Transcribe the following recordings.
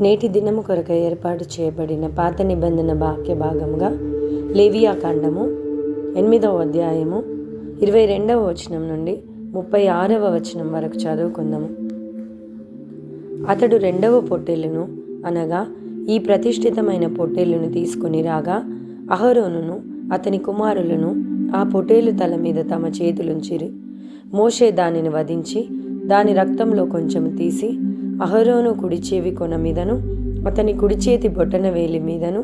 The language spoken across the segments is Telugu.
నేటి దినము కొరకు ఏర్పాటు చేయబడిన పాత నిబంధన వాక్య భాగముగా లేవియా కాండము 8వ అధ్యాయము 22వ వచనం నుండి 36వ వచనం వరకు చదువుకుందాము. అతడు రెండవ పొట్టేలును అనగా ఈ ప్రతిష్ఠితమైన పొట్టేలును తీసుకుని రాగా అహరోనును అతని కుమారులను ఆ పొట్టేలు తల మీద తమ చేతులుంచిరి. మోషే దానిని వధించి దాని రక్తంలో కొంచెం తీసి అహరోను కుడి చెవి కొన మీదను అతని కుడి చేతి బొట్టన వేలి మీదను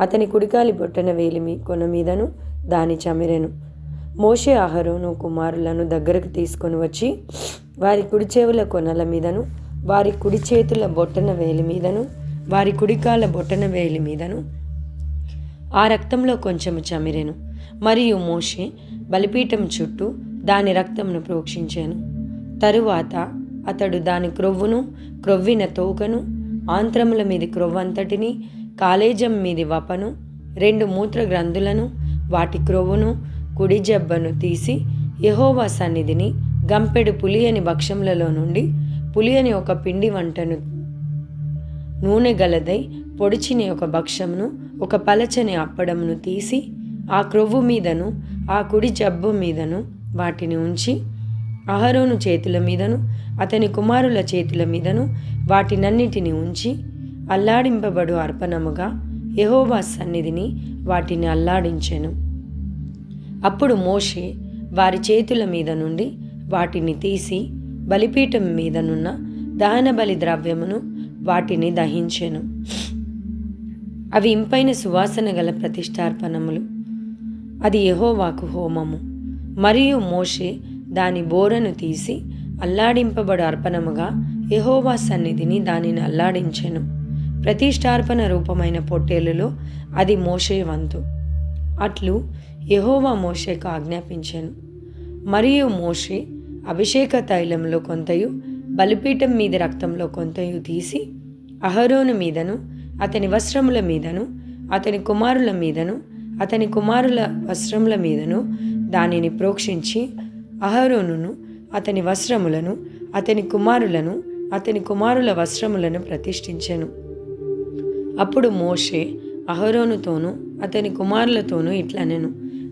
అతని కుడికాలి బొట్టన వేలి కొన మీదను దాని చమిరెను. మోషే అహరోను కుమారులను దగ్గరకు తీసుకొని వచ్చి వారి కుడి చెవుల కొనల మీదను వారి కుడి చేతుల బొట్టన వేలి మీదను వారి కుడికాల బొట్టన వేలి మీదను ఆ రక్తంలో కొంచెము చమిరెను. మరియు మోషే బలిపీఠం చుట్టూ దాని రక్తంను ప్రోక్షించాను. తరువాత అతడు దాని క్రొవ్వును, క్రొవ్విన తోకను, ఆంత్రముల మీది క్రొవ్వంతటిని, కాలేజం మీది వపను, 2 మూత్ర గ్రంథులను, వాటి క్రొవ్వును, కుడి జబ్బను తీసి యెహోవా సన్నిధిని గంపెడు పులియని భక్షములలో నుండి పులియని ఒక పిండి వంటను నూనె గలదై పొడిచిని ఒక భక్షమును ఒక పలచని అప్పడమును తీసి ఆ క్రొవ్వు మీదను ఆ కుడి జబ్బు మీదను వాటిని ఉంచి అహరోను చేతుల మీదను అతని కుమారుల చేతుల మీదను వాటినన్నిటిని ఉంచి అల్లాడింపబడు అర్పణముగా యెహోవా సన్నిధిని వాటిని అల్లాడించెను. అప్పుడు మోషే వారి చేతుల మీద నుండి వాటిని తీసి బలిపీఠం మీదనున్న దహన బలి ద్రవ్యమును వాటిని దహించెను. అవి ఇంపైన సువాసన గల ప్రతిష్టార్పణములు. అది యెహోవాకు హోమము. మరియు మోషే దాని బోరను తీసి అల్లాడింపబడు అర్పణముగా యెహోవా సన్నిధిని దానిని అల్లాడించెను. ప్రతిష్టార్పణ రూపమైన పొట్టేలులో అది మోషే వంతు. అట్లు యెహోవా మోషేకు ఆజ్ఞాపించెను. మరియు మోషే అభిషేక తైలంలో కొంతయు బలిపీఠం మీది రక్తంలో కొంతయు తీసి అహరోను మీదను అతని వస్త్రముల మీదను అతని కుమారుల మీదను అతని కుమారుల వస్త్రముల మీదను దానిని ప్రోక్షించి అహరోనును అతని వస్త్రములను అతని కుమారులను అతని కుమారుల వస్త్రములను ప్రతిష్ఠించెను. అప్పుడు మోషే అహరోనుతోనూ అతని కుమారులతోనూ ఇట్లనెను: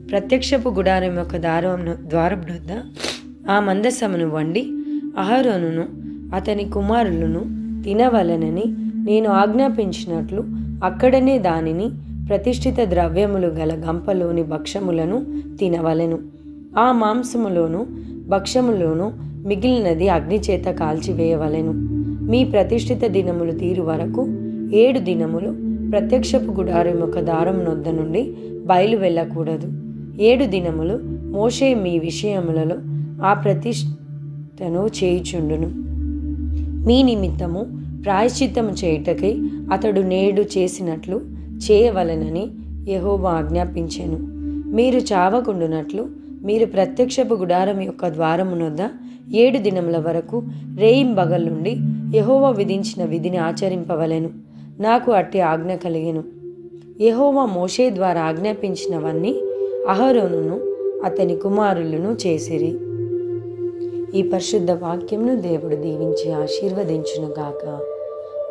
ప్రత్యక్షపు గుడారం యొక్క ద్వారం వద్ద ఆ మందసమును వండి అహరోనును అతని కుమారులను తినవలెనని నేను ఆజ్ఞాపించినట్లు అక్కడనే దానిని ప్రతిష్ఠిత ద్రవ్యములు గల గంపలోని భక్షములను తినవలెను. ఆ మాంసములోను భక్షములోను మిగిలినది అగ్నిచేత కాల్చివేయవలెను. మీ ప్రతిష్ఠిత దినములు తీరు వరకు 7 దినములు ప్రత్యక్షపు గుడారం యొక్క దారం నొద్ద నుండి బయలు వెళ్ళకూడదు. 7 దినములు మోషే మీ విషయములలో ఆ ప్రతిష్ఠను చేయుచుండును. మీ నిమిత్తము ప్రాయశ్చిత్తము చేయుటకై అతడు నేడు చేసినట్లు చేయవలెనని యెహోవా ఆజ్ఞాపించెను. మీరు చావకుండునట్లు మీరు ప్రత్యక్షపు గుడారం యొక్క ద్వారమునొద్ద 7 దినముల వరకు రేయింబగలుండి యెహోవా విధించిన విధిని ఆచరింపవలెను. నాకు అట్టి ఆజ్ఞ కలిగెను. యెహోవా మోషే ద్వారా ఆజ్ఞాపించినవన్నీ అహరోనును అతని కుమారులను చేసిరి. ఈ పరిశుద్ధ వాక్యంను దేవుడు దీవించి ఆశీర్వదించునుగాక.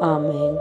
ఆమేన్.